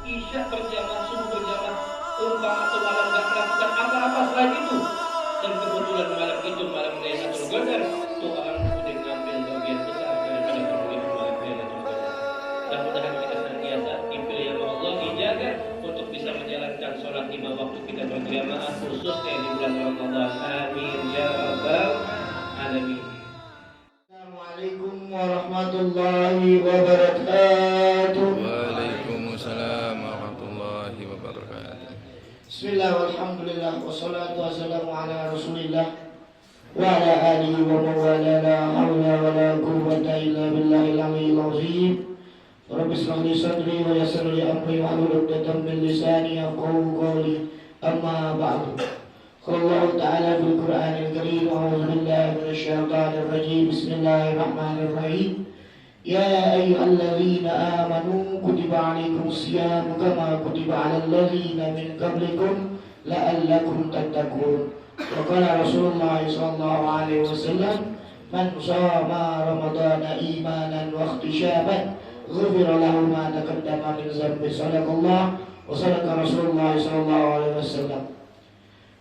isya berjamaah, subuh berjamaah, umpama atau malam nggak melakukan apa-apa selain itu, dan kebetulan malam itu malam Lailatul Qadar, tuh orang udah ngambil bagian besar daripada kemuliaan malam Lailatul Qadar. Mudah-mudahan kita senantiasa dipilih oleh Allah, dijaga untuk bisa menjalankan sholat 5 waktu kita berjamaah, khususnya di bulan Ramadan. Amin ya rabbal alamin. Assalamualaikum warahmatullahi wabarakatuh. Waalaikumsalam warahmatullahi wabarakatuh. Bismillah walhamdulillah wassalatu wassalamu ala rasulillah wa ala alihi wa mawala, la hawla wa la quwwata illa billahil aliyyil azim. Rabbi shrah li sadri wa yassir li amri wahlul 'uqdatam min lisani yafqahu qawli. Amma ba'du. Qala ta'ala fil Qur'anil Karim, a'udzu billahi minasyaitonir rajim. Bismillahirrahmanirrahim. Ya ayyuhalladzina amanu kutiba 'alaikumus siyam kama kutiba 'alal ladzina min qablikum la'allakum tattaqun. Wa qala Rasulullah sallallahu alaihi wasallam, man shama ramadhana imanan wa ihtisaban ghufira lahu ma taqaddama min dhanbi. Shadaqallah wa shadaqa Rasulullah sallallahu alaihi wasallam.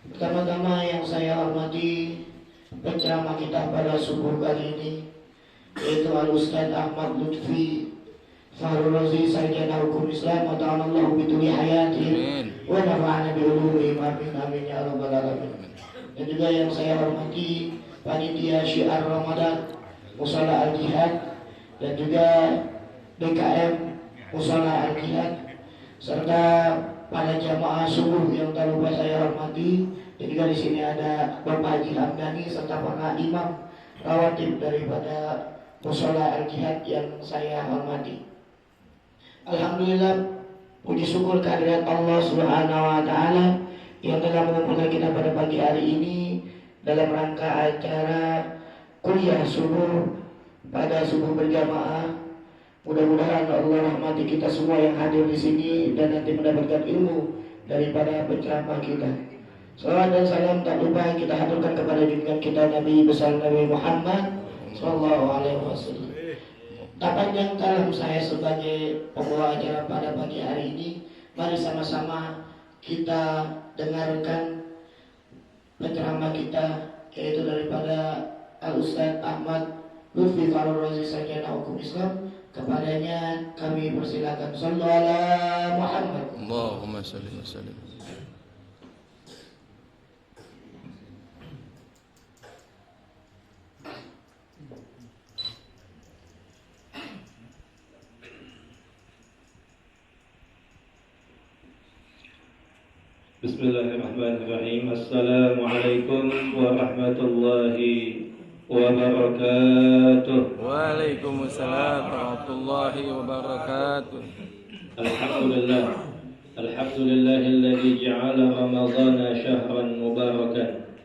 Pertama-tama yang saya hormati penceramah kita pada subuh kali ini, yaitu Al-Ustaz Ahmad Lutfi Fahrul Razi, sarjana hukum Islam, wa ta'alallahu bituli hayatih wa nafa'ana bi'uluhim, amin amin ya rabbal alamin. Dan juga yang saya hormati panitia Syiar Ramadan Musala Al-Jihad, dan juga BKM Musala Al-Jihad, serta para jamaah subuh yang tak lupa saya hormati. Dan juga di sini ada Bapak Haji Hamdani serta para imam rawatib daripada Musala Al-Jihad yang saya hormati. Alhamdulillah, puji syukur kehadirat Allah Subhanahu wa taala yang telah mengumpulkan kita pada pagi hari ini dalam rangka acara kuliah subuh pada subuh berjamaah. Mudah-mudahan Allah rahmati kita semua yang hadir di sini dan nanti mendapatkan ilmu daripada penceramah kita. Salawat dan salam tak lupa kita haturkan kepada junjungan kita Nabi besar Nabi Muhammad sallallahu alaihi wasallam. Tak panjang kalam saya sebagai pembawa acara pada pagi hari ini. Mari sama-sama kita dengarkan penceramah kita, yaitu daripada Al-Ustaz Ahmad Lutfi Fahrul Razi, sarjana hukum Islam. Kepadanya kami persilakan. Sallallahu ala Muhammad. Allahumma salli wa sallim. Bismillahirrahmanirrahim. Assalamualaikum warahmatullahi wabarakatuh. Waalaikumsalam warahmatullahi wabarakatuh. Alhamdulillah. Alhamdulillahilladzi ja'ala Ramadhana shahran mubarakan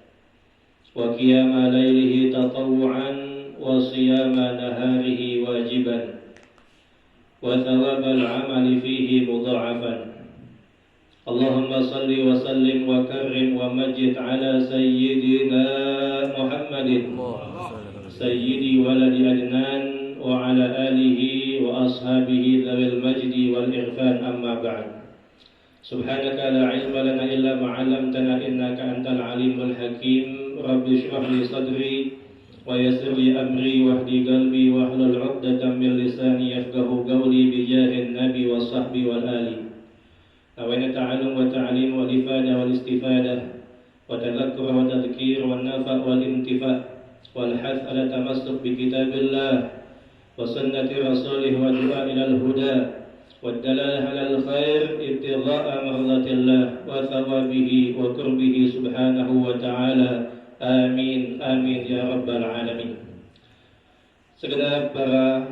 wa qiyama lailihi tatawwu'an wa siyama naharihi wajiban wa thawabal 'amali fihi mudha'afan. Allahumma salli wa sallim wa karrim wa majid ala sayyidina Muhammadin sayyidi waladi adnan wa ala alihi wa ashabihi dhawil majdi wal irfan, amma ba'd. Subhanaka la ilma lana illa ma 'allamtana innaka antal alimul hakim. Rabbi shrah li sadri wa yassir li amri wahdi qalbi wahlul 'uqdatam min lisani yafqahu qawli bi jahin nabi wa sahbi wal ali. Awalnya ta'alum wa ta'alim wal ifadah wal istifadah wa tadhakkur wa tadhkir wal nafa' wal intifa' wal hath ala tamassuk bi kitabillah wa sunnati rasulih wa du'a ilal huda wa dalalah alal khair ibtigha'a mardatillah wa thawabihi wa qurbihi subhanahu wa ta'ala. Amin amin ya rabbal alamin. Segenap para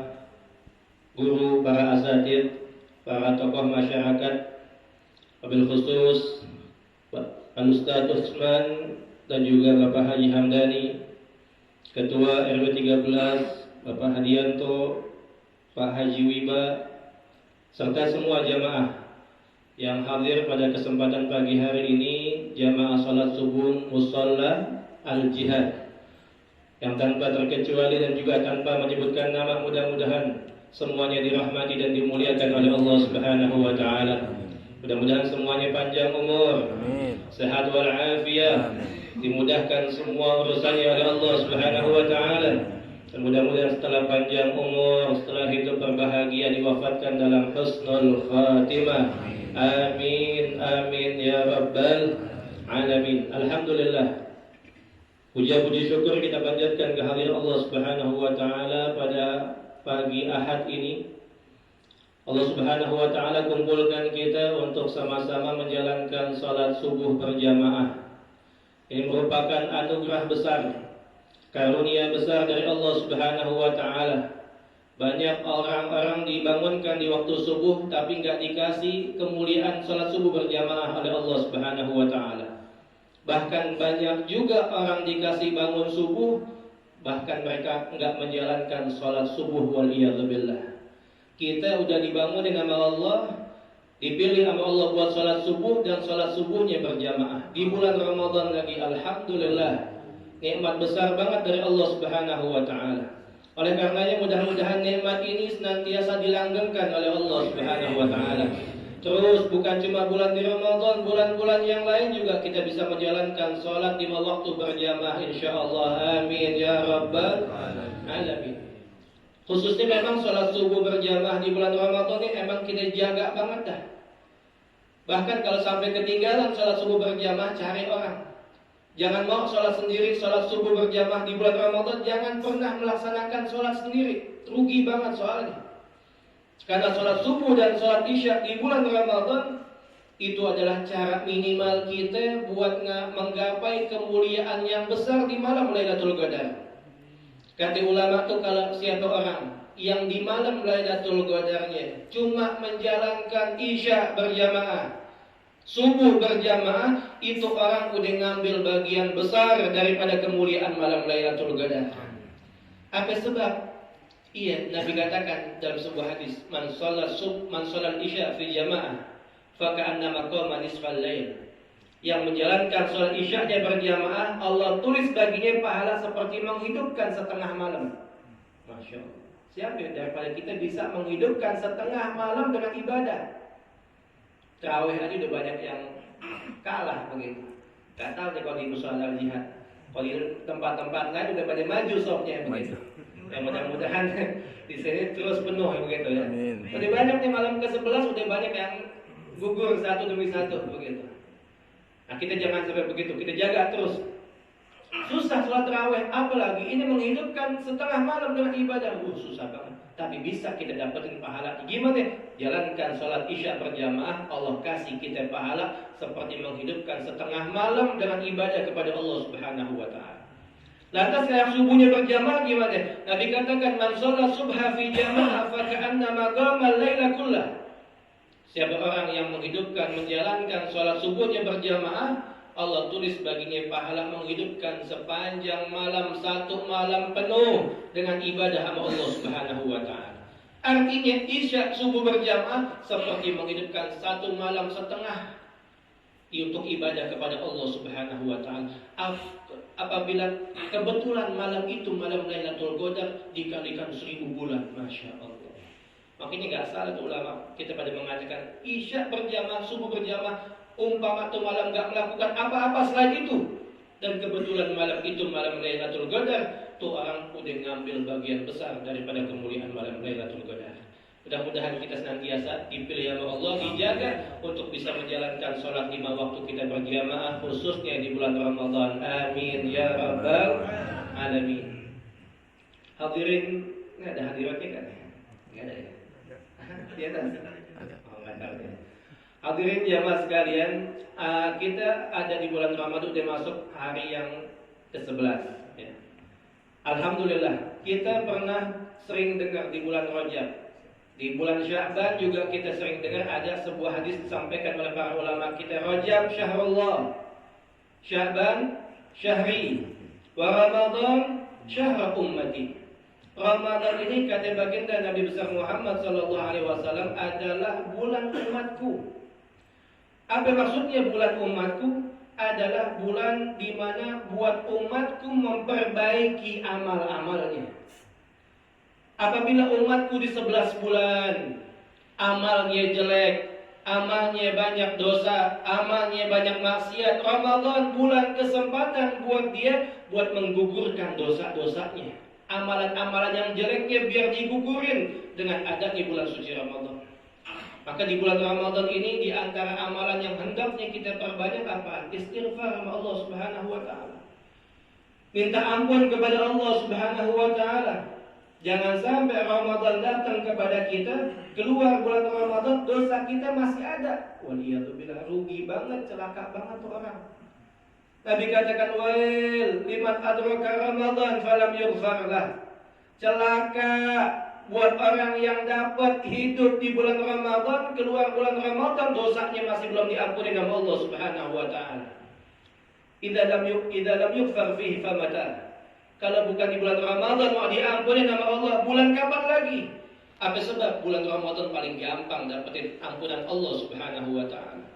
guru, para asatidz, para tokoh masyarakat, wabil khusus Al-Ustaz Utsman dan juga Bapak Haji Hamdani, Ketua RW 13 Bapak Hadianto, Pak Haji Wiba, serta semua jamaah yang hadir pada kesempatan pagi hari ini, jamaah salat subuh Musalla Al-Jihad, yang tanpa terkecuali dan juga tanpa menyebutkan nama, mudah-mudahan semuanya dirahmati dan dimuliakan oleh Allah Subhanahu wa taala. Mudah-mudahan semuanya panjang umur, Amin. sehat walafiat, dimudahkan semua urusannya oleh Allah Subhanahu wa taala. Dan mudah-mudahan setelah panjang umur, setelah hidup berbahagia, diwafatkan dalam husnul khatimah. Amin amin ya rabbal alamin. Alhamdulillah. Puja-puji syukur kita panjatkan kehadirat Allah Subhanahu wa taala pada pagi Ahad ini. Allah Subhanahu wa taala kumpulkan kita untuk sama-sama menjalankan salat subuh berjamaah. Ini merupakan anugerah besar, karunia besar dari Allah Subhanahu wa taala. Banyak orang-orang dibangunkan di waktu subuh tapi enggak dikasih kemuliaan salat subuh berjamaah oleh Allah Subhanahu wa taala. Bahkan banyak juga orang dikasih bangun subuh, bahkan mereka enggak menjalankan salat subuh, waliyadzubillah. Kita udah dibangun dengan nama Allah, dipilih sama Allah buat salat subuh, dan salat subuhnya berjamaah di bulan Ramadan lagi. Alhamdulillah, nikmat besar banget dari Allah Subhanahu wa taala. Oleh karenanya mudah-mudahan nikmat ini senantiasa dilanggengkan oleh Allah Subhanahu wa taala. Terus bukan cuma bulan di Ramadan, bulan-bulan yang lain juga kita bisa menjalankan salat 5 waktu berjamaah insyaallah. Amin ya rabbal alamin. Khususnya memang sholat subuh berjamaah di bulan Ramadan ini emang kita jaga banget dah. Bahkan kalau sampai ketinggalan sholat subuh berjamaah, cari orang. Jangan mau sholat sendiri, sholat subuh berjamaah di bulan Ramadan. Jangan pernah melaksanakan sholat sendiri. Rugi banget soalnya. Karena sholat subuh dan sholat isya di bulan Ramadan itu adalah cara minimal kita buat menggapai kemuliaan yang besar di malam Lailatul Qadar. Kata ulama tuh, kalau siapa orang yang di malam Lailatul Qadarnya cuma menjalankan isya berjamaah, subuh berjamaah, itu orang udah ngambil bagian besar daripada kemuliaan malam Lailatul Qadar. Apa sebab? Iya, Nabi katakan dalam sebuah hadis, man sholal isya fi jamaah fa ka'annama qama nisfal lail. Yang menjalankan sholat isya-nya berjamaah, Allah tulis baginya pahala seperti menghidupkan setengah malam. Masya Allah. Siapa daripada kita bisa menghidupkan setengah malam dengan ibadah? Tarawih aja udah banyak yang kalah begitu. Gak tahu deh kalau di musola jihad. Kalau di tempat-tempat lain udah pada maju sopnya begitu. Ya mudah-mudahan di sini terus penuh begitu ya. Udah banyak nih malam ke-11 udah banyak yang gugur satu demi satu begitu. Nah, kita jangan sampai begitu, kita jaga terus. Susah sholat tarawih, apalagi ini menghidupkan setengah malam dengan ibadah. Susah banget. Tapi bisa kita dapetin pahala. Gimana? Jalankan sholat isya berjamaah, Allah kasih kita pahala seperti menghidupkan setengah malam dengan ibadah kepada Allah Subhanahu wa taala. Lantas yang subuhnya berjamaah gimana? Nabi katakan, man sholat subha fi jamaah fa ka'annama qama al-laila kullah. Siapa orang yang menghidupkan, menjalankan sholat subuhnya berjamaah, Allah tulis baginya pahala menghidupkan sepanjang malam, satu malam penuh dengan ibadah sama Allah Subhanahu wa taala. Artinya isya subuh berjamaah seperti menghidupkan satu malam setengah untuk ibadah kepada Allah Subhanahu wa taala. Apabila kebetulan malam itu malam Lailatul Qadar dikalikan 1000 bulan, masya Allah. Makanya nggak salah tuh ulama kita pada mengatakan isya berjamaah, subuh berjamaah, umpama tuh malam nggak melakukan apa-apa selain itu, dan kebetulan malam itu malam Lailatul Qadar, tuh orang udah ngambil bagian besar daripada kemuliaan malam Lailatul Qadar. Mudah-mudahan kita senantiasa dipilih oleh Allah, dijaga untuk bisa menjalankan sholat 5 waktu kita berjamaah, khususnya di bulan Ramadan. Amin ya rabbal alamin. Hadirin, nggak ada hadiratnya kan? Nggak ada ya? Di atas? Oh, nggak tahu ya. Hadirin jamaah sekalian, kita ada di bulan Ramadan, udah masuk hari yang ke-11 ya. Alhamdulillah, kita pernah sering dengar di bulan Rajab, di bulan Sya'ban juga kita sering dengar ada sebuah hadis disampaikan oleh para ulama kita, Rajab syahrullah, Sya'ban syahri, wa Ramadan syahr ummati. Ramadan ini kata baginda Nabi besar Muhammad sallallahu alaihi wasallam adalah bulan umatku. Apa maksudnya bulan umatku? Adalah bulan di mana buat umatku memperbaiki amal-amalnya. Apabila umatku di 11 bulan amalnya jelek, amalnya banyak dosa, amalnya banyak maksiat. Ramadan bulan kesempatan buat dia buat menggugurkan dosa-dosanya. Amalan-amalan yang jeleknya biar digugurin dengan adanya bulan suci Ramadan. Maka di bulan Ramadan ini di antara amalan yang hendaknya kita perbanyak apa? Istighfar sama Allah Subhanahu wa taala. Minta ampun kepada Allah Subhanahu wa taala. Jangan sampai Ramadan datang kepada kita, keluar bulan Ramadan dosa kita masih ada. Waliyadzubillah, rugi banget, celaka banget tuh orang. Nabi katakan, "Wail liman adraka Ramadan falam yughfar lah." Celaka buat orang yang dapat hidup di bulan Ramadan, keluar bulan Ramadan dosanya masih belum diampuni sama Allah Subhanahu wa taala. Idza lam yughfar fihi famata. Kalau bukan di bulan Ramadan mau diampuni nama Allah, bulan kapan lagi? Apa sebab? Bulan Ramadan paling gampang dapetin ampunan Allah Subhanahu wa taala.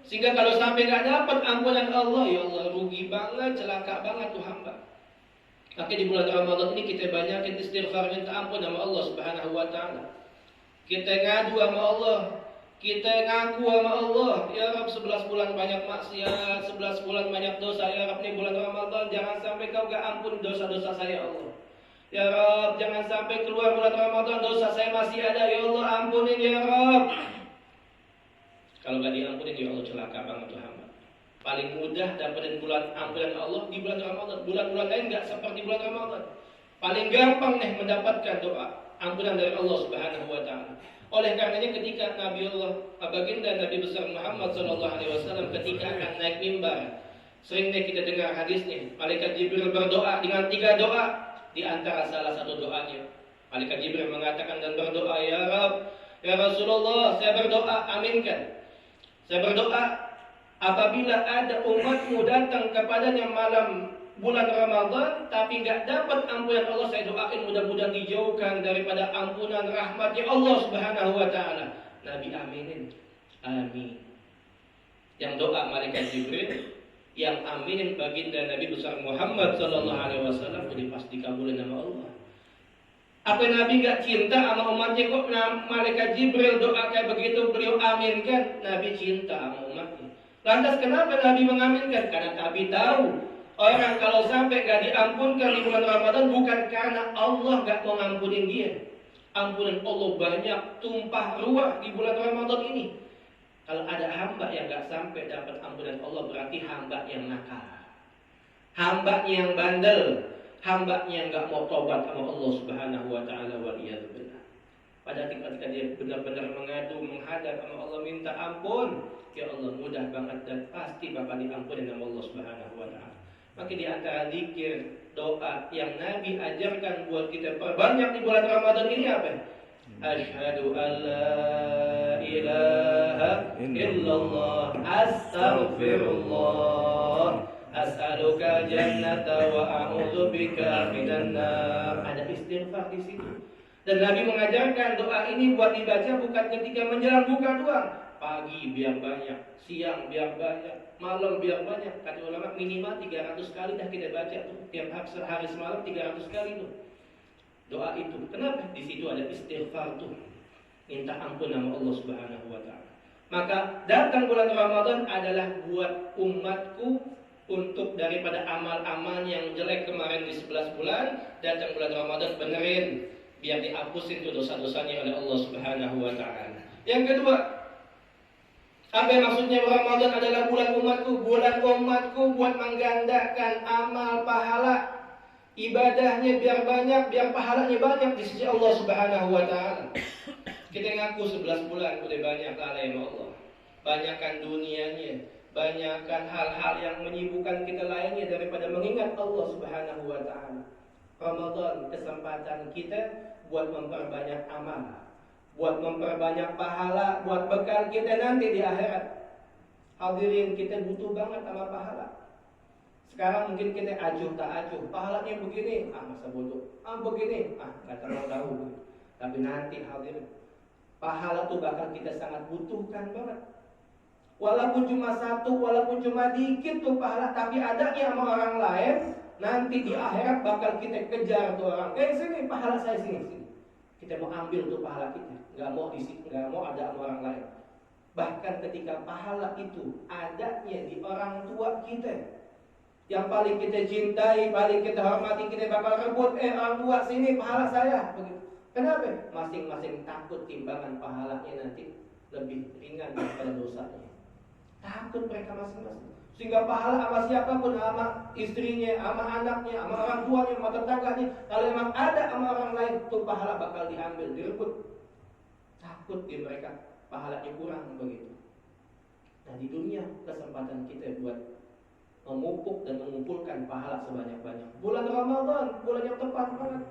Sehingga kalau sampai nggak dapat ampunan Allah, ya Allah rugi banget, celaka banget tuh hamba. Maka di bulan Ramadan ini kita banyakin istighfar, minta ampun sama Allah Subhanahu wa taala. Kita ngadu sama Allah, kita ngaku sama Allah, ya Rabb 11 bulan banyak maksiat, 11 bulan banyak dosa, ya Rabb ini bulan Ramadan jangan sampai kau gak ampun dosa-dosa saya Allah. Ya Rabb jangan sampai keluar bulan Ramadan dosa saya masih ada, ya Allah ampunin ya Rabb. Kalau gak diampunin ya Allah celaka banget tuh hamba. Paling mudah dapetin bulan ampunan Allah di bulan Ramadan. Bulan-bulan lain gak seperti bulan Ramadan. Paling gampang nih mendapatkan doa ampunan dari Allah Subhanahu wa taala. Oleh karenanya ketika baginda Nabi besar Muhammad SAW ketika akan naik mimbar, seringnya kita dengar hadisnya, malaikat Jibril berdoa dengan 3 doa. Di antara salah satu doanya, malaikat Jibril mengatakan dan berdoa, ya Rabb, ya Rasulullah, saya berdoa, aminkan. Saya berdoa apabila ada umatmu datang kepadanya malam bulan Ramadan tapi nggak dapat ampunan Allah, saya doain mudah-mudahan dijauhkan daripada ampunan rahmatnya Allah Subhanahu wa taala. Nabi aminin. Amin. Yang doa malaikat Jibril, yang aminin baginda Nabi besar Muhammad sallallahu alaihi wasallam, jadi pasti kabulin sama Allah. Apa Nabi nggak cinta sama umatnya kok malaikat Jibril doa kayak begitu beliau aminkan? Nabi cinta sama umatnya. Lantas kenapa Nabi mengaminkan? Karena Nabi tahu orang kalau sampai gak diampunkan di bulan Ramadan bukan karena Allah gak mau ngampunin dia. Ampunan Allah banyak tumpah ruah di bulan Ramadan ini. Kalau ada hamba yang gak sampai dapat ampunan Allah berarti hamba yang nakal, hambanya yang bandel, hambanya yang gak mau tobat sama Allah Subhanahu wa taala. Waliyadzubillah. Pada ketika dia benar-benar mengadu, menghadap sama Allah minta ampun, ya Allah mudah banget dan pasti bakal diampuni sama Allah Subhanahu wa taala. Maka di antara zikir, doa yang Nabi ajarkan buat kita perbanyak di bulan Ramadan ini apa? Asyhadu an la ilaha illallah, astaghfirullah, as'aluka jannata wa a'udzubika minan nar. Ada istighfar di situ. Dan Nabi mengajarkan doa ini buat dibaca bukan ketika menjelang buka doang. Pagi biar banyak, siang biar banyak, malam biar banyak. Kata ulama minimal 300 kali dah kita baca tuh. Tiap hari semalam 300 kali tuh. Doa itu. Kenapa? Di situ ada istighfar tuh. Minta ampun nama Allah Subhanahu wa taala. Maka datang bulan Ramadan adalah buat umatku untuk daripada amal-amal yang jelek kemarin di 11 bulan, datang bulan Ramadan benerin biar dihapusin tuh dosa-dosanya oleh Allah Subhanahu wa taala. Yang kedua, apa yang maksudnya Ramadan adalah bulan umatku? Bulan umatku buat menggandakan amal pahala ibadahnya biar banyak, biar pahalanya banyak di sisi Allah Subhanahu wa taala. Kita ngaku 11 bulan udah banyak lalai sama Allah. Banyakkan dunianya, banyakkan hal-hal yang menyibukkan kita lainnya daripada mengingat Allah Subhanahu wa taala. Ramadan kesempatan kita buat memperbanyak amal, buat memperbanyak pahala, buat bekal kita nanti di akhirat. Hadirin, kita butuh banget sama pahala. Sekarang mungkin kita acuh tak acuh, pahalanya begini, masa bodoh, begini, nggak terlalu tahu. Tapi nanti hadirin, pahala tuh bakal kita sangat butuhkan banget. Walaupun cuma satu, walaupun cuma dikit tuh pahala, tapi adanya sama orang lain, nanti di akhirat bakal kita kejar tuh orang. Sini pahala saya sini. Kita mau ambil tuh pahala kita, nggak mau ada sama orang lain. bahkan ketika pahala itu adanya di orang tua kita, yang paling kita cintai, paling kita hormati, kita bakal rebut, orang tua sini pahala saya, begitu. Kenapa? Masing-masing takut timbangan pahalanya nanti lebih ringan daripada dosanya. Takut mereka masing-masing. Sehingga pahala sama siapapun, sama istrinya, sama anaknya, sama orang tuanya, sama tetangganya, kalau memang ada sama orang lain, tuh pahala bakal diambil, direbut. Takut di mereka pahalanya kurang, begitu. Nah, di dunia kesempatan kita buat memupuk dan mengumpulkan pahala sebanyak-banyak. Bulan Ramadan, bulan yang tepat banget.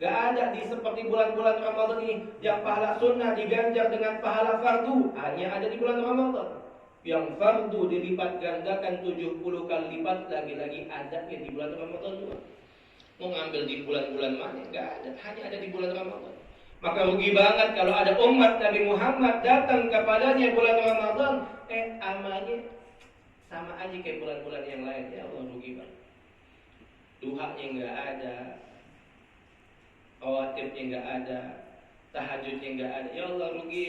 Gak ada di seperti bulan-bulan Ramadan ini yang pahala sunnah diganjar dengan pahala fardu. Hanya ada di bulan Ramadan. Yang fardu dilipat gandakan 70 kali lipat, lagi-lagi ada di bulan Ramadan juga. Mau ngambil di bulan-bulan mana? Gak ada, hanya ada di bulan Ramadan. Maka rugi banget kalau ada umat Nabi Muhammad datang kepadanya bulan Ramadan, amalnya sama aja kayak bulan-bulan yang lain. Ya Allah, rugi banget. Duhanya gak ada, rawatibnya nggak ada, tahajudnya nggak ada, ya Allah rugi.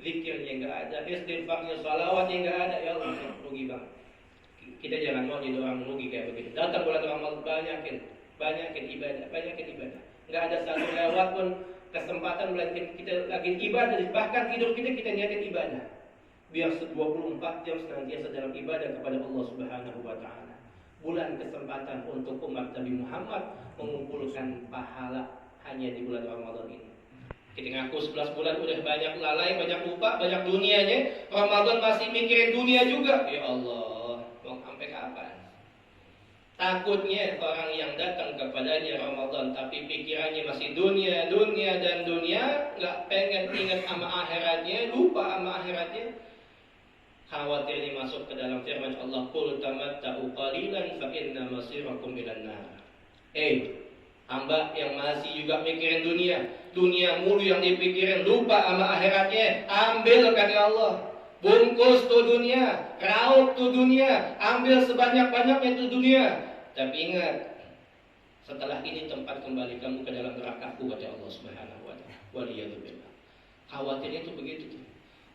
Zikirnya nggak ada, istighfarnya, salawatnya nggak ada, ya Allah rugi banget. Kita jangan mau jadi orang rugi kayak begitu. Datang bulan Ramadan banyakin ibadah. Nggak ada satu lewat pun kesempatan bulan kita lagi ibadah, bahkan tidur kita niatin ibadah. Biar 24 jam senantiasa dalam ibadah kepada Allah Subhanahu wa taala. Bulan kesempatan untuk umat Nabi Muhammad mengumpulkan pahala hanya di bulan Ramadan ini. Kita ngaku 11 bulan udah banyak lalai, banyak lupa, banyak dunianya. Ramadan masih mikirin dunia juga. Ya Allah, mau sampai kapan? Takutnya orang yang datang kepadanya Ramadan tapi pikirannya masih dunia, nggak pengen ingat sama akhiratnya, lupa sama akhiratnya. Khawatirnya masuk ke dalam firman Allah, qul tamatta'u qalilan fa inna masirakum ilan nar. Hamba yang masih juga mikirin dunia mulu yang dipikirin, lupa sama akhiratnya, ambil kata Allah. Bungkus tuh dunia, raup tuh dunia, ambil sebanyak-banyaknya tuh dunia. Tapi ingat, setelah ini tempat kembali kamu ke dalam neraka-Ku, kata Allah Subhanahu wa taala. Waliyadzubillah. Khawatirnya itu begitu tuh.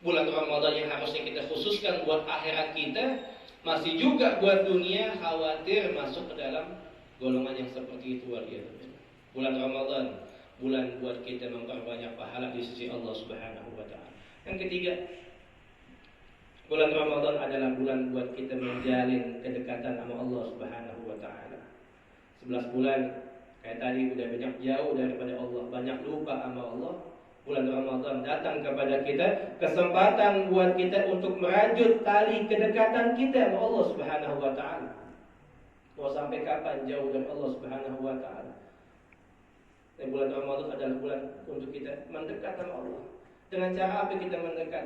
Bulan Ramadan yang harusnya kita khususkan buat akhirat kita, masih juga buat dunia, khawatir masuk ke dalam golongan yang seperti itu. Waliyadzubillah. Bulan Ramadan, bulan buat kita memperbanyak pahala di sisi Allah Subhanahu wa taala. Yang ketiga, bulan Ramadan adalah bulan buat kita menjalin kedekatan sama Allah Subhanahu wa taala. 11 bulan kayak tadi udah banyak jauh daripada Allah, banyak lupa sama Allah. Bulan Ramadan datang kepada kita, kesempatan buat kita untuk merajut tali kedekatan kita sama Allah Subhanahu wa taala. Mau sampai kapan jauh dari Allah Subhanahu wa taala? Dan bulan Ramadan adalah bulan untuk kita mendekat sama Allah. Dengan cara apa kita mendekat?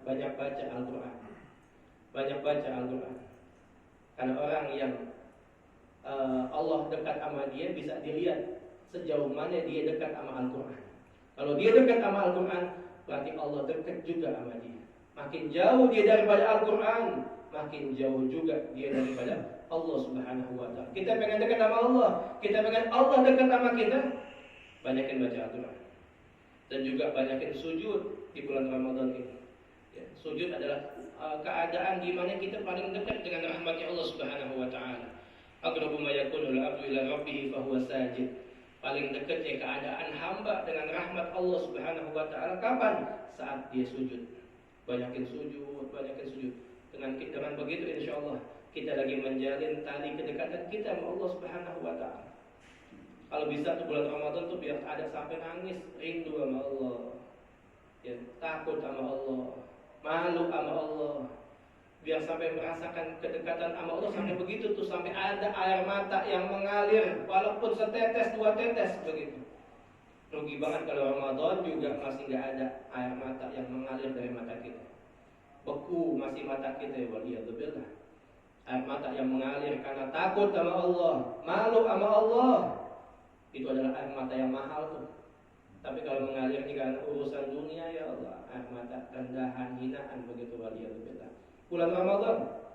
Banyak baca Al-Quran. Banyak baca Al-Quran. Karena orang yang Allah dekat sama dia, bisa dilihat sejauh mana dia dekat sama Al-Quran. Kalau dia dekat sama Al-Quran, berarti Allah dekat juga sama dia. Makin jauh dia daripada Al-Quran, makin jauh juga dia daripada Allah Subhanahu wa taala. Kita pengen dekat sama Allah, kita pengen Allah dekat sama kita, banyakin baca Al-Quran. Dan juga banyakin sujud di bulan Ramadan ini. Ya, sujud adalah keadaan di mana kita paling dekat dengan rahmatnya Allah Subhanahu wa taala. Aqrabu ma yakunu al-'abdu ila rabbih fa huwa sajid. Paling dekatnya keadaan hamba dengan rahmat Allah Subhanahu wa taala kapan? Saat dia sujud. Banyakin sujud. Dengan begitu insyaallah kita lagi menjalin tali kedekatan kita sama Allah Subhanahu wa taala. Kalau bisa tuh bulan Ramadan tuh biar ada sampai nangis, rindu sama Allah. Ya, takut sama Allah, malu sama Allah. Biar sampai merasakan kedekatan sama Allah sampai begitu tuh, sampai ada air mata yang mengalir walaupun setetes, 2 tetes begitu. Rugi banget kalau Ramadan juga masih nggak ada air mata yang mengalir dari mata kita. Beku masih mata kita, waliyadzubillah. Air mata yang mengalir karena takut sama Allah, malu sama Allah. Itu adalah air mata yang mahal tuh. Tapi kalau mengalir ini karena urusan dunia, ya Allah, air mata rendahan, hinaan begitu, waliyadzubillah. Bulan Ramadan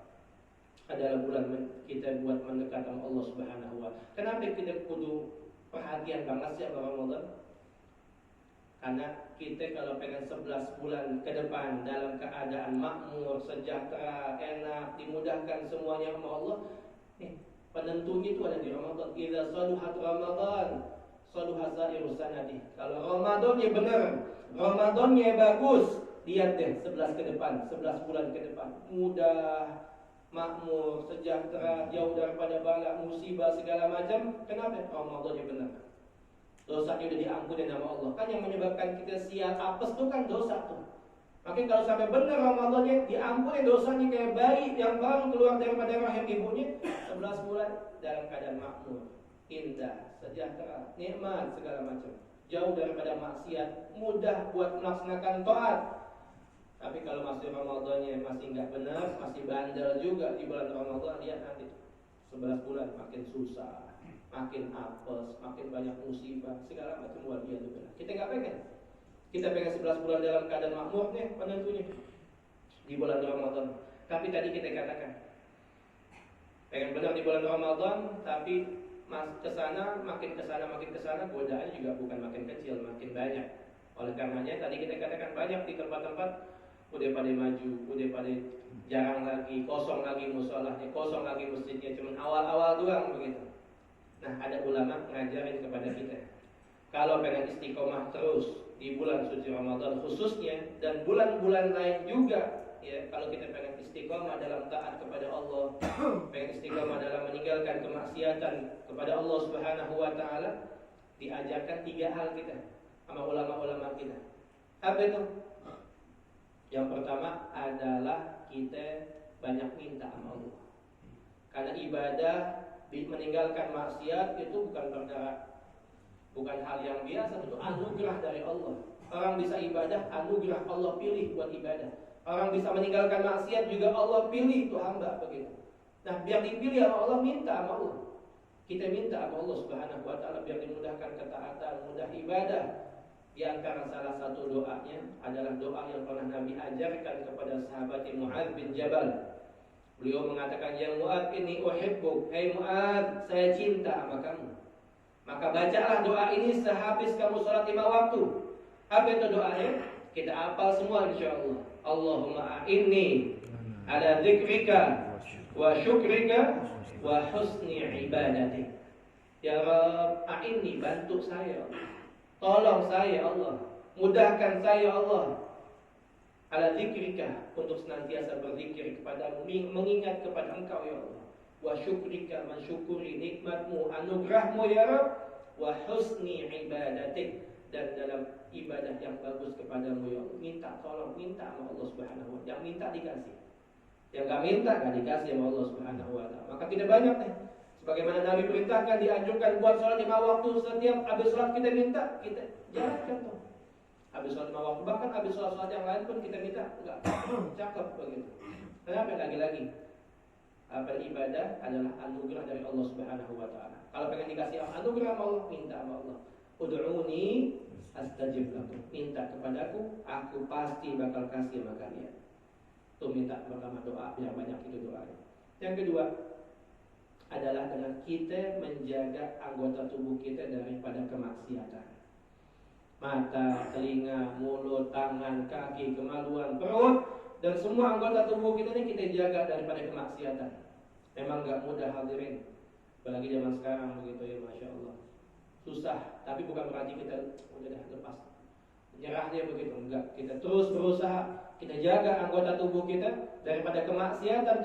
adalah bulan kita buat mendekat sama Allah Subhanahu wa taala. Kenapa kita kudu perhatian banget sih sama Ramadan? Karena kita kalau pengen 11 bulan ke depan dalam keadaan makmur, sejahtera, enak, dimudahkan semuanya sama Allah, penentunya itu ada di Ramadan. Idza saluhat Ramadan, saluha sairus sanadi. Kalau Ramadannya benar, Ramadannya bagus, lihat deh 11 ke depan, 11 bulan ke depan, mudah, makmur, sejahtera, jauh daripada bala, musibah segala macam. Kenapa? Ramadannya benar. Dosanya udah diampuni nama Allah. Kan yang menyebabkan kita sial apes itu kan dosa tuh. Makanya kalau sampai benar Ramadannya diampuni dosanya kayak bayi yang baru keluar daripada rahim ibunya, 11 bulan dalam keadaan makmur, indah, sejahtera, nikmat segala macam, jauh daripada maksiat, mudah buat melaksanakan taat. Tapi kalau masih Ramadannya masih nggak benar, masih bandel juga di bulan Ramadan, lihat nanti 11 bulan makin susah, makin apes, makin banyak musibah segala macam. Luar biasa. Kita nggak pengen. Kita pengen 11 bulan dalam keadaan makmur nih penentunya di bulan Ramadan. Tapi tadi kita katakan pengen benar di bulan Ramadan, tapi makin kesana godaannya juga bukan makin kecil, makin banyak. Oleh karenanya tadi kita katakan banyak di tempat-tempat udah pada maju, udah pada jarang lagi, kosong lagi musholahnya, kosong lagi masjidnya, cuma awal-awal doang begitu. Nah, ada ulama ngajarin kepada kita, kalau pengen istiqomah terus di bulan suci Ramadan khususnya dan bulan-bulan lain juga, ya, kalau kita pengen istiqomah dalam taat kepada Allah, pengen istiqomah dalam meninggalkan kemaksiatan kepada Allah Subhanahu wa taala, diajarkan 3 hal kita sama ulama-ulama kita. Apa itu? Yang pertama adalah kita banyak minta sama Allah. Karena ibadah meninggalkan maksiat itu bukan hal yang biasa, itu anugerah dari Allah. Orang bisa ibadah, anugerah Allah pilih buat ibadah. Orang bisa meninggalkan maksiat juga Allah pilih itu hamba begitu. Nah, biar dipilih sama Allah, minta sama Allah. Kita minta sama Allah Subhanahu wa taala biar dimudahkan ketaatan, mudah ibadah. Di antara salah satu doanya adalah doa yang pernah Nabi ajarkan kepada sahabat Mu'adz bin Jabal. Beliau mengatakan, "Ya Mu'adz, inni uhibbuk." Hai Mu'adz, saya cinta sama kamu. Maka bacalah doa ini sehabis kamu sholat 5 waktu. Apa itu doanya? Kita hafal semua insyaallah. Allahumma a'inni ala dzikrika wa syukrika wa husni ibadatik. Ya Rabb, a'inni, bantu saya, tolong saya Allah, mudahkan saya Allah, ala dzikrika, untuk senantiasa berzikir kepadamu, mengingat kepada Engkau ya Allah, wa syukrika, mensyukuri nikmatmu, anugerahmu ya Rabb, wa husni ibadatik, dan dalam ibadah yang bagus kepadamu ya Allah. Minta tolong, minta sama Allah Subhanahu wa taala. Yang minta dikasih, yang gak minta gak dikasih sama Allah Subhanahu wa taala. Maka tidak banyak nih, sebagaimana Nabi perintahkan, dianjurkan buat sholat 5 waktu. Setiap habis sholat kita minta, kita jalankan tuh. Habis sholat 5 waktu, bahkan habis sholat yang lain pun kita minta. Enggak, cakep begitu. Kenapa? Lagi-lagi amal ibadah adalah anugerah dari Allah Subhanahu wa taala. Kalau pengen dikasih anugerah sama Allah, minta sama Allah. Ud'uni astajib lakum. Minta kepadaku, aku pasti bakal kasih sama kalian. Tuh minta pertama doa, yang banyak itu doanya. Yang kedua adalah dengan kita menjaga anggota tubuh kita daripada kemaksiatan. Mata, telinga, mulut, tangan, kaki, kemaluan, perut, dan semua anggota tubuh kita ini kita jaga daripada kemaksiatan. Memang gak mudah hadirin, apalagi zaman sekarang begitu ya, Masya Allah. Susah, tapi bukan berarti kita udah lepas, nyerahnya begitu, enggak. Kita terus berusaha, kita jaga anggota tubuh kita daripada kemaksiatan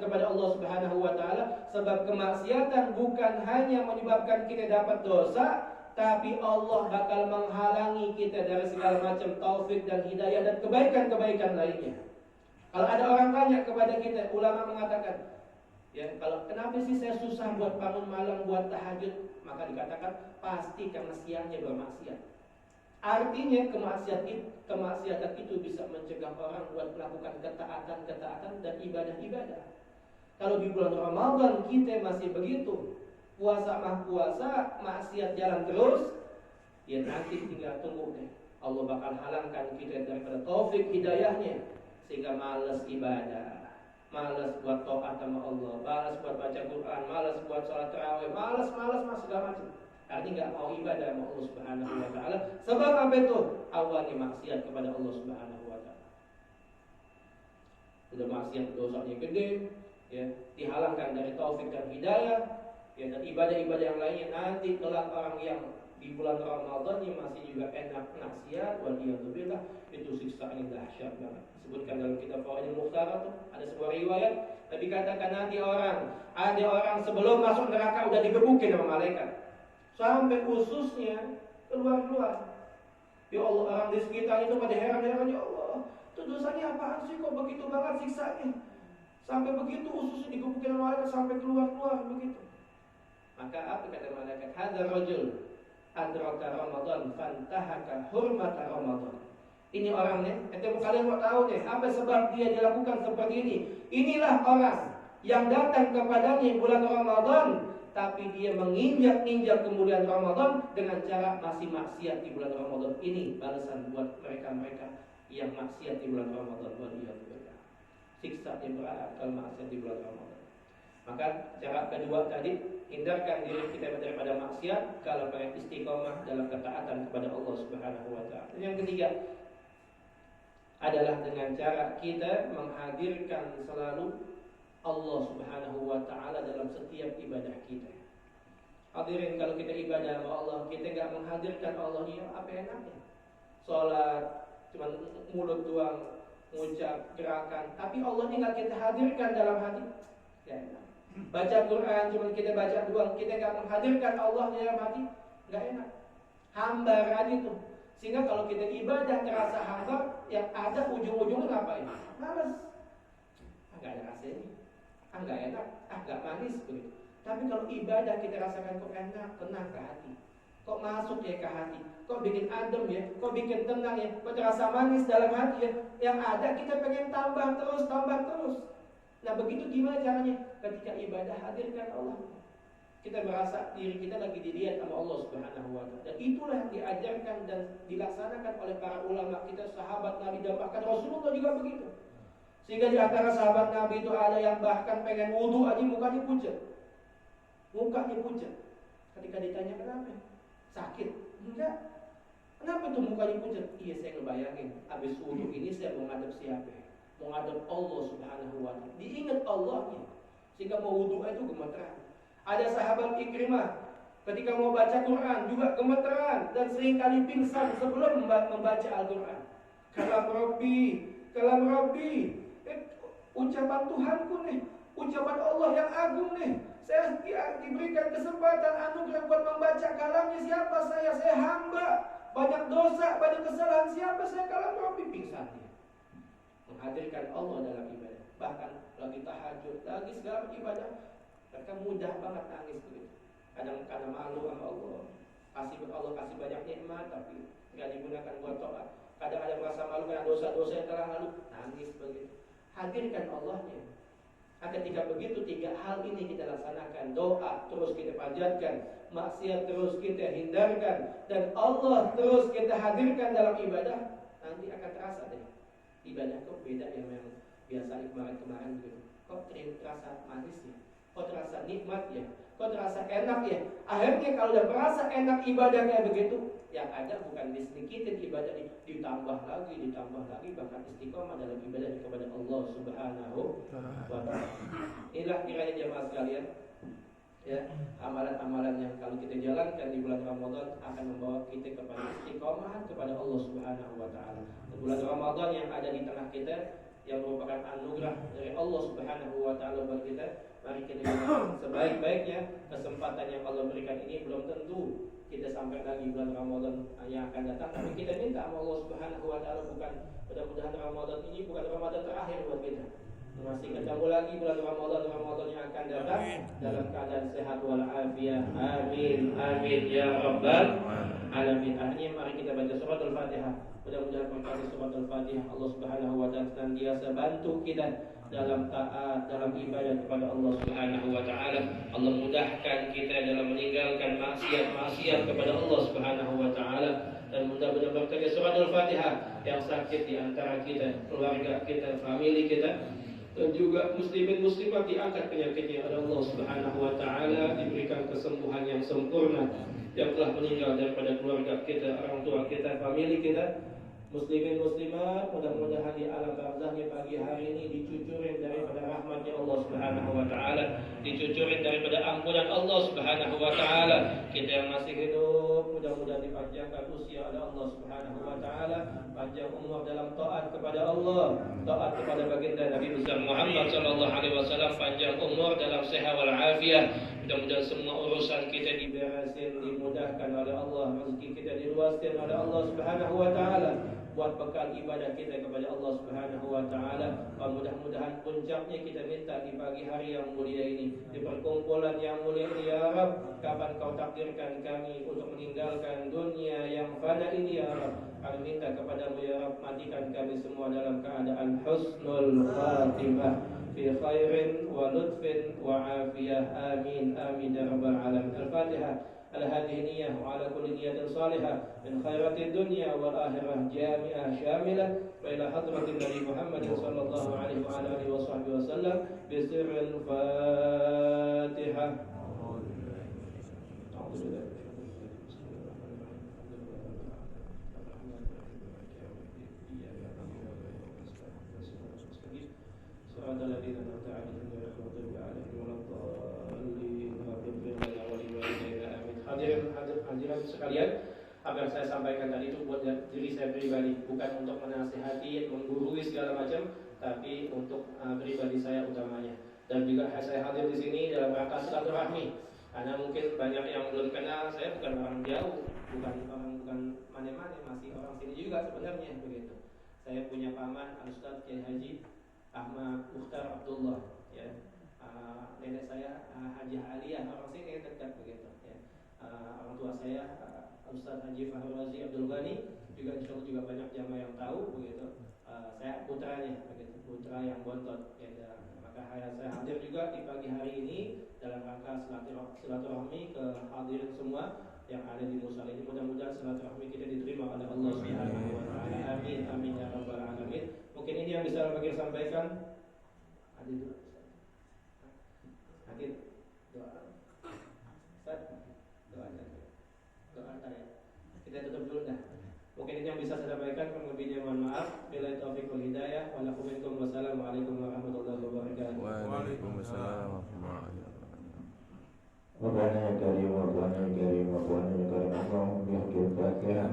kepada Allah Subhanahu wa taala. Sebab kemaksiatan bukan hanya menyebabkan kita dapat dosa, tapi Allah bakal menghalangi kita dari segala macam taufik dan hidayah dan kebaikan-kebaikan lainnya. Kalau ada orang tanya kepada kita, ulama mengatakan, ya, kalau kenapa sih saya susah buat bangun malam, buat tahajud? Maka dikatakan pasti karena siangnya bermaksiat. Artinya kemaksiatan itu bisa mencegah orang buat melakukan ketaatan dan ibadah-ibadah. Kalau di bulan Ramadan kita masih begitu, puasa mah puasa, maksiat jalan terus, ya nanti tinggal tunggu deh. Allah bakal halangkan kita daripada taufik hidayahnya, sehingga malas ibadah, malas buat taat sama Allah, malas buat baca Quran, malas buat sholat tarawih, malas segala macam. Artinya nggak mau ibadah sama Allah Subhanahu wa taala. Sebab apa itu? Awalnya maksiat kepada Allah Subhanahu wa taala. Sudah maksiat, dosanya gede, ya, dihalangkan dari taufik dan hidayah, ya, dan ibadah-ibadah yang lainnya. Nanti kelak orang yang di bulan Ramadan ini masih juga enak maksiat, waliyadzubillah, itu siksaannya dahsyat banget. Disebutkan dalam kitab Fawaidul Mukhtarat tuh ada sebuah riwayat, Nabi katakan nanti ada orang sebelum masuk neraka udah digebukin sama malaikat sampai ususnya keluar. Ya Allah, orang di sekitar itu pada heran-heran, ya Allah, itu dosanya apaan sih kok begitu banget siksanya? Sampai begitu ususnya digebukin sama malaikat sampai keluar begitu. Maka apa kata malaikat? Hadzal rajul adraka Ramadan fantahaka hurmata Ramadan. Ini orangnya, kalian mau tahu deh apa sebab dia dilakukan seperti ini. Inilah orang yang datang kepadanya bulan Ramadan, tapi dia menginjak-injak kemudian Ramadan dengan cara masih maksiat di bulan Ramadan. Ini balasan buat mereka-mereka yang maksiat di bulan Ramadan. Waliyadzubillah. Siksa yang berat kalau maksiat di bulan Ramadan. Maka cara kedua tadi, hindarkan diri kita daripada maksiat kalau pengen istiqomah dalam ketaatan kepada Allah Subhanahu wa taala. Yang ketiga adalah dengan cara kita menghadirkan selalu Allah Subhanahu wa taala dalam setiap ibadah kita. Hadirin, kalau kita ibadah sama Allah, kita enggak menghadirkan Allah, ya apa enaknya? Salat cuma mulut doang, mengucap gerakan, tapi Allah ini enggak kita hadirkan dalam hati. Ya enak. Baca Quran cuma kita baca doang, kita enggak menghadirkan Allah di dalam hati, enggak enak. Hamba aja tuh. Sehingga kalau kita ibadah terasa hamba, yang ada ujung-ujungnya ngapain? Males. Enggak ada rasanya. Enggak enak, enggak manis begitu. Tapi kalau ibadah kita rasakan kok enak, tenang ke hati. Kok masuk ya ke hati, kok bikin adem ya, kok bikin tenang ya, kok terasa manis dalam hati ya. Yang ada kita pengen tambah terus. Nah begitu gimana caranya? Ketika ibadah hadirkan Allah, kita merasa diri kita lagi dilihat sama Allah Subhanahu wa taala. Dan itulah yang diajarkan dan dilaksanakan oleh para ulama kita, sahabat Nabi, dan bahkan Rasulullah juga begitu. Sehingga di antara sahabat Nabi itu ada yang bahkan pengen wudu aja mukanya pucat. Ketika ditanya kenapa? Sakit? Enggak. Kenapa tuh mukanya pucat? Iya, saya ngebayangin habis wudu ini saya mau ngadep siapa? Mau ngadep Allah Subhanahu wa taala. Diingat Allahnya. Sehingga mau wudu itu gemeteran. Ada sahabat Ikrimah ketika mau baca Quran juga gemeteran dan seringkali pingsan sebelum membaca Al-Quran. Kalam Rabbi, ucapan Tuhanku nih, ucapan Allah yang agung nih. Saya diberikan kesempatan anugerah buat membaca kalamnya. Siapa saya? Saya hamba, banyak dosa, banyak kesalahan. Siapa saya? Kalam Rabbi. Pingsan dia. Menghadirkan Allah dalam ibadah. Bahkan lagi tahajud, lagi segala ibadah, mereka mudah banget nangis begitu. Kadang karena malu sama Allah, Allah kasih banyak nikmat tapi nggak digunakan buat taat. Kadang ada merasa malu karena dosa-dosa yang telah lalu, nangis begitu. Hadirkan Allahnya. Nah, ketika begitu tiga hal ini kita laksanakan, doa terus kita panjatkan, maksiat terus kita hindarkan, dan Allah terus kita hadirkan dalam ibadah, nanti akan terasa deh ibadah kok beda yang biasa kemarin gitu. Kok terasa manis ya? Kok terasa nikmat ya? Kok terasa enak ya? Akhirnya kalau udah merasa enak ibadah kayak begitu, yang ada bukan disedikitin ibadah, ditambah lagi, bahkan istiqomah dalam ibadah kepada Allah Subhanahu wa taala. Inilah kiranya jemaah sekalian, ya, amalan-amalan yang kalau kita jalankan di bulan Ramadan akan membawa kita kepada istiqomah kepada Allah Subhanahu wa taala. Bulan Ramadan yang ada di tengah kita yang merupakan anugerah dari Allah Subhanahu wa taala buat kita. Mari kita gunakan sebaik-baiknya kesempatan yang Allah berikan ini. Belum tentu kita sampai lagi bulan Ramadan yang akan datang, tapi kita minta sama Allah Subhanahu wa taala bukan mudah-mudahan Ramadan ini bukan Ramadan terakhir buat kita. Masih ketemu lagi bulan Ramadan yang akan datang dalam keadaan sehat walafiat. Amin ya rabbal alamin. Akhirnya mari kita baca surat Al-Fatihah. Mudah-mudahan berkat surat Al-Fatihah Allah Subhanahu wa taala senantiasa bantu kita dalam taat, dalam ibadah kepada Allah Subhanahu wa taala. Allah mudahkan kita dalam meninggalkan maksiat kepada Allah Subhanahu wa taala, dan mudah-mudahan berkat surat Al-Fatihah yang sakit di antara kita, keluarga kita, famili kita, dan juga muslimin muslimat diangkat penyakitnya oleh Allah Subhanahu wa taala, diberikan kesembuhan yang sempurna, yang telah meninggal daripada keluarga kita, orang tua kita, famili kita, muslimin muslimat, mudah-mudahan di alam barzahnya pagi hari ini dicucurin daripada rahmatnya Allah Subhanahu wa taala, dicucurin daripada ampunan Allah Subhanahu wa taala. Kita yang masih hidup mudah-mudahan dipanjangkan usia oleh Allah Subhanahu wa taala, panjang umur dalam taat kepada Allah, taat kepada baginda Nabi besar Muhammad sallallahu alaihi wasallam, panjang umur dalam sehat wal afiat. Mudah-mudahan semua urusan kita diberesin, dimudahkan oleh Allah, rezeki kita diluaskan oleh Allah Subhanahu wa taala, buat bekal ibadah kita kepada Allah Subhanahu wa taala. Mudah-mudahan puncaknya kita minta di pagi hari yang mulia ini, di perkumpulan yang mulia ini ya Rabb. Kapan kau takdirkan kami untuk meninggalkan dunia yang fana ini ya Rabb, kami minta kepadamu ya Rabb, matikan kami semua dalam keadaan husnul khatimah, fi khairin wa lutfin wa afiyah, amin amin ya rabbal alamin. Al-Fatihah. على هذه النية وعلى كل نية صالحة من خيرات الدنيا والآخرة جامعة شاملة، وإلى حضرة النبي محمد صلى الله عليه وعلى آله وصحبه وسلم بسر الفاتحة. صراط الذين أنعمت عليهم غير المغضوب عليهم ولا الضالين. Hadirin sekalian, apa yang saya sampaikan tadi itu buat diri saya pribadi, bukan untuk menasihati, menggurui segala macam, tapi untuk pribadi saya utamanya. Dan juga saya hadir di sini dalam rangka silaturahmi, karena mungkin banyak yang belum kenal saya, bukan orang jauh, bukan mana-mana, masih orang sini juga sebenarnya begitu. Saya punya paman Ustaz Kiai Haji Ahmad Mukhtar Abdullah, ya. Nenek saya Haji Aliyah, orang sini dekat begitu, ya. Orang tua saya Ustaz Haji Fahru Razi Abdul Ghani, juga insya Allah juga banyak jamaah yang tahu begitu. Saya putranya begitu, putra yang bontot, ya. Maka saya hadir juga di pagi hari ini dalam rangka silaturahmi ke hadirin semua yang ada di musala ini. Mudah-mudahan silaturahmi kita diterima oleh Allah Subhanahu wa taala. Amin amin ya rabbal alamin. Mungkin ini yang bisa Al-Fakir sampaikan. Hadir dulu. Hadir doa. Ustaz, doa ya. Kita tutup dulu dah. Mungkin ini yang bisa saya sampaikan, kurang lebihnya mohon maaf. Billahi taufiq wal hidayah. Wassalamualaikum warahmatullahi wabarakatuh. Waalaikumsalam warahmatullahi wabarakatuh. Rabbana ya karim, Rabbana ya karim, Rabbana ya karim. Allahumma bihaqil Fatihah,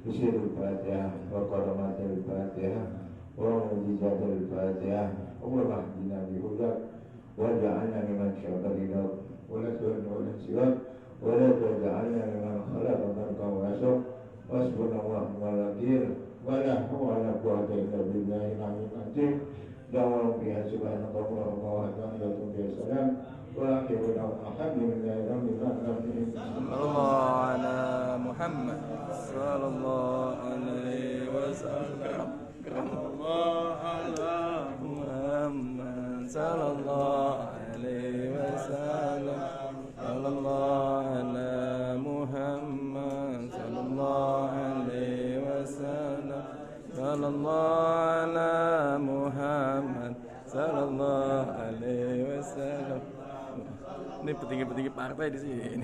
bisirul Fatihah, wa qaramatil Fatihah, wa mujizatil Fatihah. Allahumma hdina bihudak, wa ja'alna liman syabaridak, wa la tu'an wa la siwak, wa la taja'alna liman khalaqa barka wa asok, wa asbunallahu wa lakir, wa la hawla wa la quwwata illa billahi al-aliyyil azim. Da'awahum biha subhanakallahumma wa ta'ala biha salam. Wa akhiru alhamdulillahi rabbil alamin. Sallallahu ala Muhammad sallallahu alaihi wasallam. Sallallahu ala Muhammad sallallahu alaihi wasallam. Sallallahu ala Muhammad sallallahu alaihi wasallam. Sallallahu ala Muhammad sallallahu alaihi wasallam. Ini petinggi-petinggi partai di sini.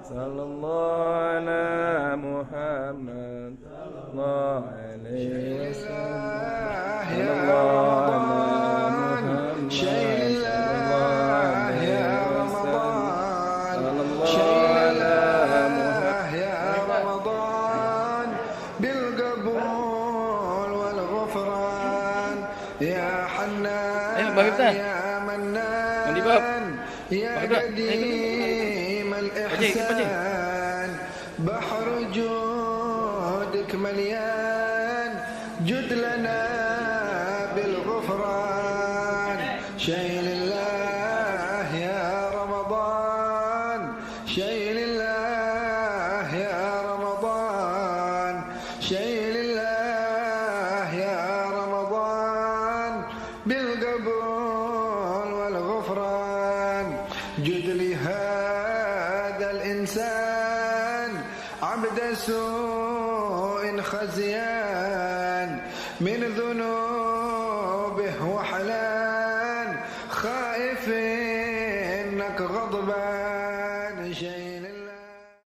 Sallallahu ala Muhammad sallallahu alaihi wasallam. Sallallahu ala Muhammad sallallahu alaihi wasallam. Sallallahu ala Muhammad ya Ramadan bil qabul wal ghufran ya Hannan ya Mannan ya Qadim al ihsan bahr judك مليان جد لنا بالغفران شيء لله يا رمضان شيء لله يا رمضان شيء لله يا رمضان بالقبول والغفران جد لهذا الإنسان عبد سوء خزيان من ذنوب